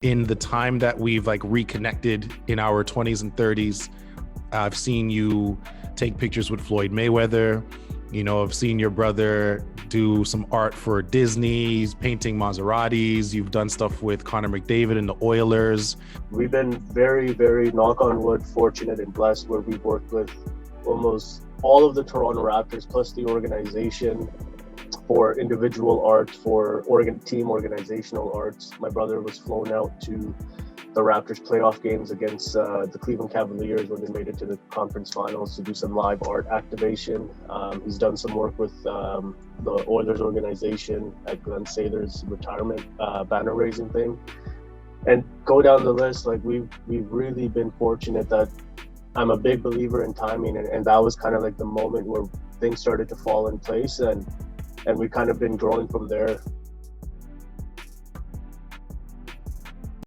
In the time that we've like reconnected in our 20s and 30s, I've seen you take pictures with Floyd Mayweather. You know, I've seen your brother do some art for Disney, he's painting Maseratis. You've done stuff with Connor McDavid and the Oilers. We've been very, very, knock on wood, fortunate and blessed where we've worked with almost all of the Toronto Raptors plus the organization for individual art, for team organizational arts. My brother was flown out to the Raptors playoff games against the Cleveland Cavaliers when they made it to the conference finals to do some live art activation. He's done some work with the Oilers organization at Glenn Sather's retirement banner raising thing. And go down the list, like we've really been fortunate that I'm a big believer in timing, and that was kind of like the moment where things started to fall in place, and we kind of been growing from there.